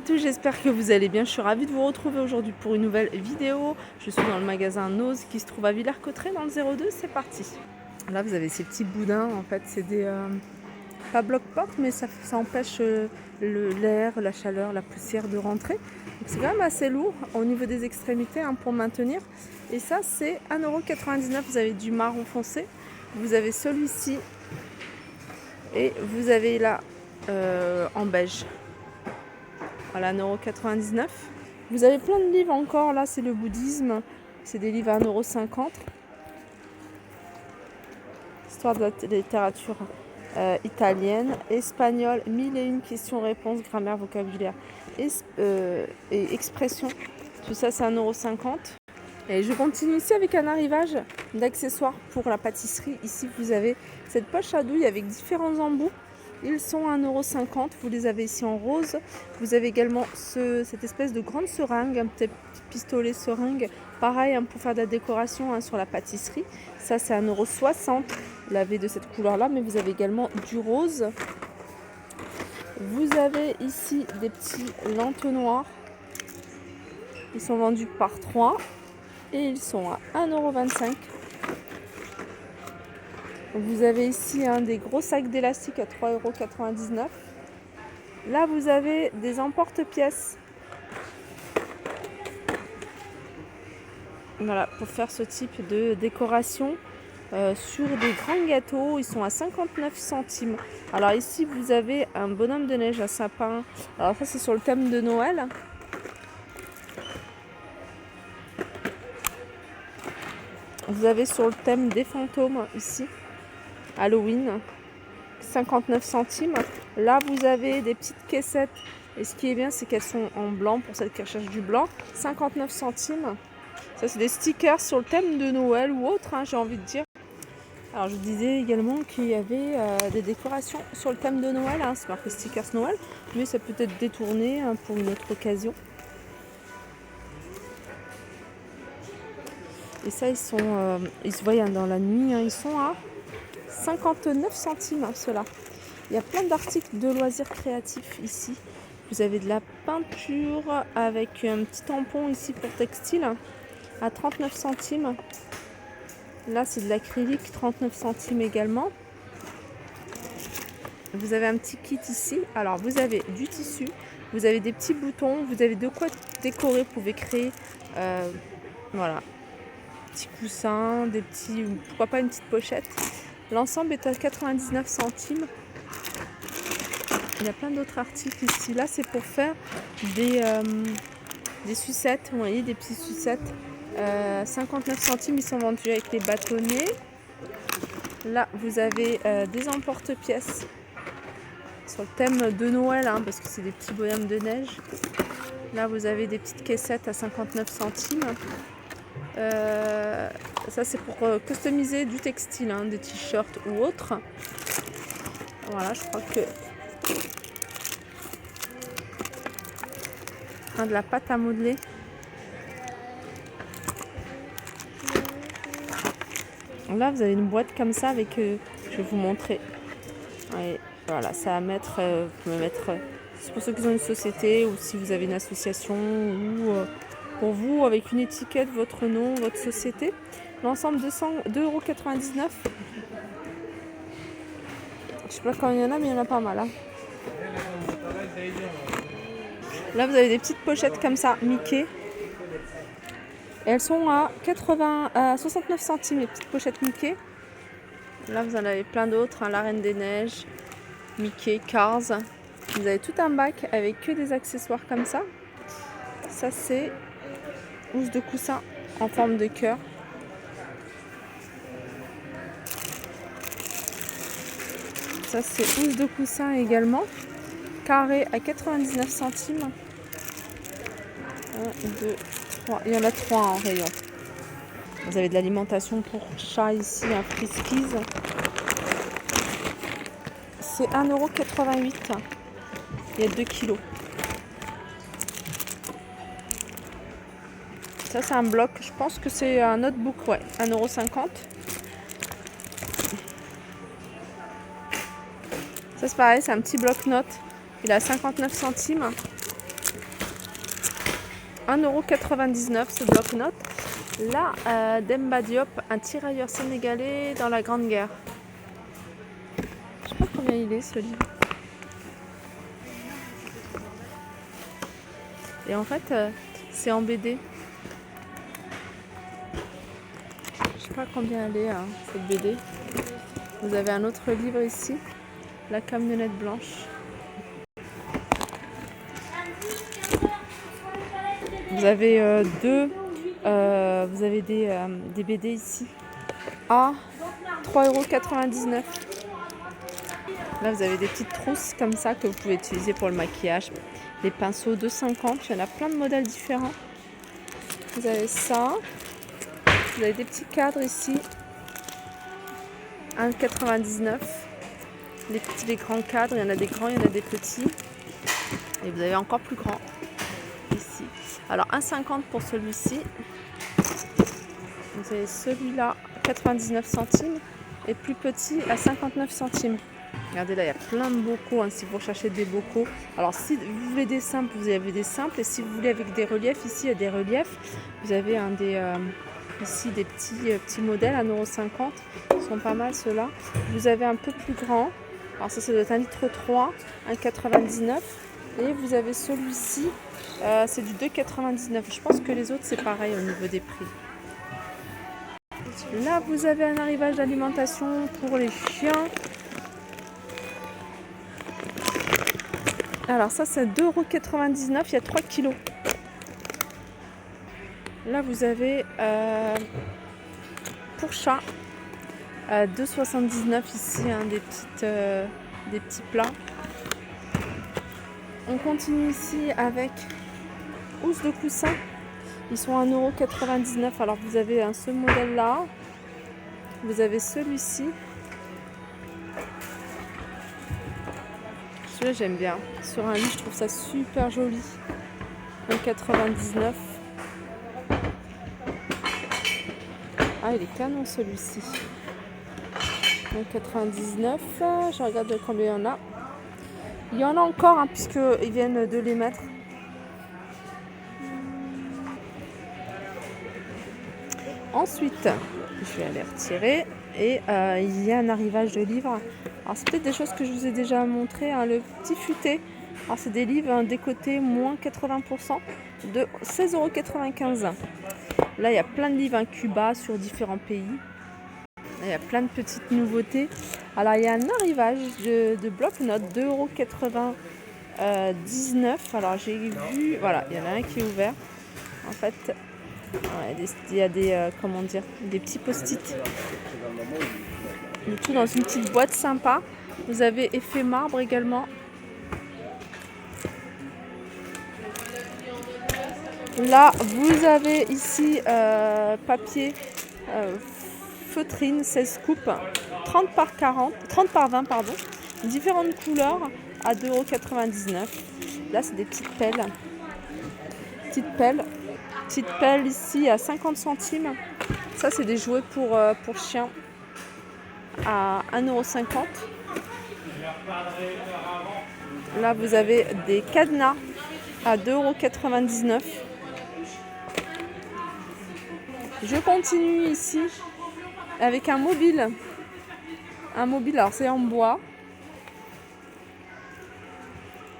à tous, j'espère que vous allez bien. Je suis ravie de vous retrouver aujourd'hui pour une nouvelle vidéo. Je suis dans le magasin Nose qui se trouve à Villers-Cotterêts dans le 02. C'est parti. Là, vous avez ces petits boudins. En fait, c'est des pas bloc-porte, mais ça empêche l'air, la chaleur, la poussière de rentrer. Donc c'est quand même assez lourd au niveau des extrémités pour maintenir. Et ça, c'est 1,99 €. Vous avez du marron foncé. Vous avez celui-ci. Et vous avez là en beige. Voilà, 1,99 €. Vous avez plein de livres encore. Là, c'est le bouddhisme. C'est des livres à 1,50 €. Histoire de la littérature italienne, espagnole, 1001 questions-réponses, grammaire, vocabulaire et expression. Tout ça, c'est 1,50 €. Et je continue ici avec un arrivage d'accessoires pour la pâtisserie. Ici, vous avez cette poche à douille avec différents embouts. Ils sont à 1,50 €. Vous les avez ici en rose. Vous avez également cette espèce de grande seringue, un petit pistolet seringue. Pareil pour faire de la décoration sur la pâtisserie. Ça, c'est 1,60 €. Vous l'avez de cette couleur-là, mais vous avez également du rose. Vous avez ici des petits l'entonnoir. Ils sont vendus par 3 et ils sont à 1,25 €. Vous avez ici des gros sacs d'élastique à 3,99 €. Là, vous avez des emporte-pièces. Voilà, pour faire ce type de décoration sur des grands gâteaux. Ils sont à 59 centimes. Alors ici, vous avez un bonhomme de neige, un sapin. Alors ça, c'est sur le thème de Noël. Vous avez sur le thème des fantômes ici. Halloween, 59 centimes. Là, vous avez des petites caissettes. Et ce qui est bien, c'est qu'elles sont en blanc pour celles qui recherchent du blanc. 59 centimes. Ça, c'est des stickers sur le thème de Noël ou autre, j'ai envie de dire. Alors, je disais également qu'il y avait des décorations sur le thème de Noël. C'est marqué stickers Noël, mais ça peut être détourné pour une autre occasion. Et ça, ils se voient dans la nuit. Ils sont à 59 centimes, ceux-là. Il y a plein d'articles de loisirs créatifs ici. Vous avez de la peinture avec un petit tampon ici pour textile à 39 centimes. Là, c'est de l'acrylique, 39 centimes également. Vous avez un petit kit ici. Alors, vous avez du tissu, vous avez des petits boutons, vous avez de quoi décorer. Vous pouvez créer, voilà, petits coussins, des petits, pourquoi pas une petite pochette. L'ensemble est à 99 centimes. Il y a plein d'autres articles ici. Là, c'est pour faire des sucettes. Vous voyez, des petites sucettes. 59 centimes, ils sont vendus avec les bâtonnets. Là, vous avez des emporte-pièces sur le thème de Noël, parce que c'est des petits bonhommes de neige. Là, vous avez des petites caissettes à 59 centimes. Ça, c'est pour customiser du textile, des t-shirts ou autres. Voilà, je crois que de la pâte à modeler. Là, vous avez une boîte comme ça avec, je vais vous montrer. Ouais, voilà, ça à mettre, vous pouvez mettre, c'est pour ceux qui ont une société ou si vous avez une association ou pour vous avec une étiquette, votre nom, votre société. L'ensemble 2,99 €. Je sais pas quand il y en a, mais il y en a pas mal. Là, vous avez des petites pochettes comme ça, Mickey. Et elles sont à 69 centimes, les petites pochettes Mickey. Là, vous en avez plein d'autres. La Reine des Neiges, Mickey, Cars. Vous avez tout un bac avec que des accessoires comme ça. Ça, c'est housse de coussin en forme de cœur. Ça, c'est housse de coussin également. Carré à 99 centimes. 1, 2, 3. Il y en a 3 en rayon. Vous avez de l'alimentation pour chat ici, un Friskies. C'est 1,88 €. Il y a 2 kilos. Ça, c'est un bloc. Je pense que c'est un notebook, ouais. 1,50 €. Ça, c'est pareil, c'est un petit bloc-notes. Il est à 59 centimes. 1,99 € ce bloc-notes. Là, Demba Diop, un tirailleur sénégalais dans la Grande Guerre. Je sais pas combien il est ce livre. Et en fait, c'est en BD. Je sais pas combien elle est, hein, cette BD. Vous avez un autre livre ici, La camionnette blanche. Vous avez vous avez des BD ici à 3,99 €. Là, vous avez des petites trousses comme ça que vous pouvez utiliser pour le maquillage. Des pinceaux 2,50 €. Il y en a plein de modèles différents. Vous avez ça. Vous avez des petits cadres ici. 1,99 €. Les grands cadres, il y en a des grands, il y en a des petits. Et vous avez encore plus grand ici. Alors 1,50 € pour celui-ci. Vous avez celui-là 99 centimes et plus petit à 59 centimes. Regardez là, il y a plein de bocaux, hein, si vous recherchez des bocaux. Alors si vous voulez des simples, vous avez des simples. Et si vous voulez avec des reliefs, ici il y a des reliefs. Vous avez ici des petits modèles à 1,50 €. Ils sont pas mal ceux-là. Vous avez un peu plus grand. Alors ça doit être 1,3 litre, 1,99 €. Et vous avez celui-ci, c'est du 2,99 €. Je pense que les autres c'est pareil au niveau des prix. Là vous avez un arrivage d'alimentation pour les chiens. Alors ça c'est 2,99 €, il y a 3 kilos. Là vous avez pour chat 2,79 € ici, hein, des petits plats. On continue ici avec housse de coussin. Ils sont à 1,99 €. Alors vous avez ce modèle là. Vous avez celui-ci. Celui-là j'aime bien. Sur un lit je trouve ça super joli. 1,99 €. Ah il est canon celui-ci. 1,99 €. Je regarde combien il y en a. Il y en a encore, hein, puisqu'ils viennent de les mettre. Ensuite, je vais aller retirer. Et il y a un arrivage de livres. Alors c'est peut-être des choses que je vous ai déjà montré, hein, le petit futé. Alors c'est des livres, hein, décotés moins 80% de 16,95 €. Là il y a plein de livres, hein, Cuba sur différents pays. Là, il y a plein de petites nouveautés. Alors il y a un arrivage de bloc-notes 2,99 €. Alors j'ai vu, voilà, il y en a un qui est ouvert. En fait, il y a des comment dire, des petits post-it. Le tout dans une petite boîte sympa. Vous avez effet marbre également. Là, vous avez ici papier feutrine 16 coupes, 30 par 20, pardon, différentes couleurs à 2,99 €. Là, c'est des petites pelles. Petite pelle ici à 50 centimes. Ça, c'est des jouets pour chiens à 1,50 €. Là, vous avez des cadenas à 2,99 €. Je continue ici avec un mobile. Alors c'est en bois.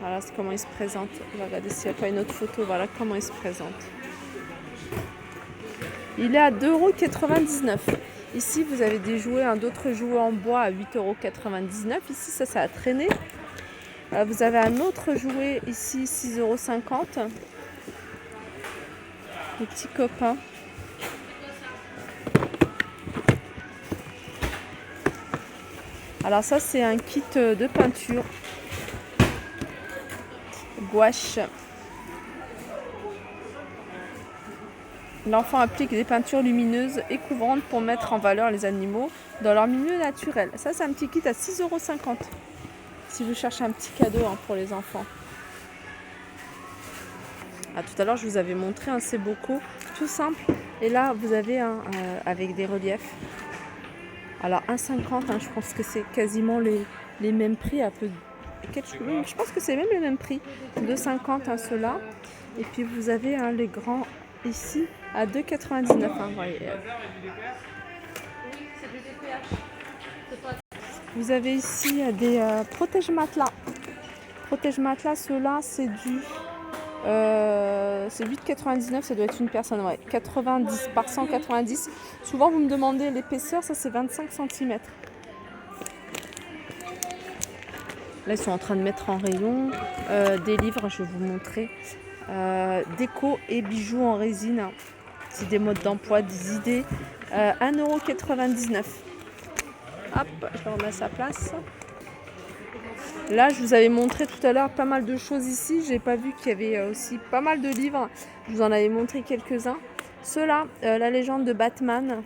Voilà, c'est comment il se présente. On va regarder s'il n'y a pas une autre photo. Voilà comment il se présente. Il est à 2,99 €. Ici, vous avez des jouets, d'autres jouets en bois à 8,99 €. Ici, ça a traîné. Vous avez un autre jouet ici, 6,50 €. Les petits copains. Alors ça, c'est un kit de peinture. Gouache. L'enfant applique des peintures lumineuses et couvrantes pour mettre en valeur les animaux dans leur milieu naturel. Ça, c'est un petit kit à 6,50 € si vous cherchez un petit cadeau, hein, pour les enfants. Tout à l'heure, je vous avais montré ces bocaux tout simple. Et là, vous avez avec des reliefs. Alors 1,50 €, hein, je pense que c'est quasiment les mêmes prix, un peu je pense que c'est même le même prix, 2,50 ceux-là. Et puis vous avez les grands ici à 2,99. Voyez. Vous avez ici des protège-matelas. Protège-matelas, ceux-là, c'est du... c'est 8,99, ça doit être une personne, ouais. 90 par 190. Souvent, vous me demandez l'épaisseur, ça c'est 25 cm. Là, ils sont en train de mettre en rayon des livres, je vais vous montrer. Déco et bijoux en résine. C'est des modes d'emploi, des idées. 1,99 €. Hop, je le remets à sa place. Là, je vous avais montré tout à l'heure pas mal de choses ici. J'ai pas vu qu'il y avait aussi pas mal de livres. Je vous en avais montré quelques-uns. Ceux-là, la légende de Batman,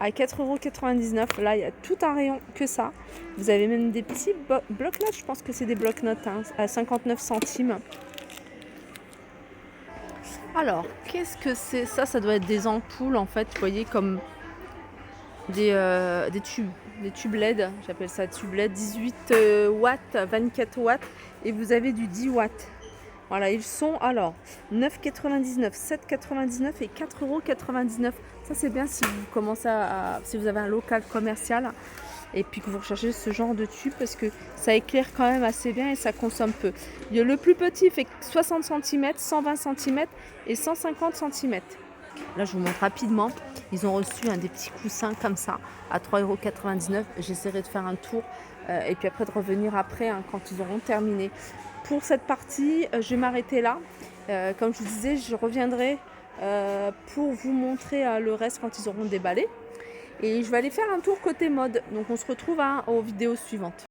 à 4,99 €. Là, il y a tout un rayon que ça. Vous avez même des petits blocs-notes. Je pense que c'est des blocs-notes à 59 centimes. Alors, qu'est-ce que c'est ça? Ça doit être des ampoules, en fait. Vous voyez, comme des tubes LED. J'appelle ça tube LED. 18 watts, 24 watts. Et vous avez du 10 watts. Voilà, ils sont alors 9,99 €, 7,99 € et 4,99 €. Ça, c'est bien si vous commencez si vous avez un local commercial et puis que vous recherchez ce genre de tube parce que ça éclaire quand même assez bien et ça consomme peu. Le plus petit fait 60 cm, 120 cm et 150 cm. Là, je vous montre rapidement. Ils ont reçu des petits coussins comme ça à 3,99 €. J'essaierai de faire un tour et puis après de revenir après quand ils auront terminé. Pour cette partie, je vais m'arrêter là. Comme je vous disais, je reviendrai pour vous montrer le reste quand ils auront déballé. Et je vais aller faire un tour côté mode. Donc on se retrouve aux vidéos suivantes.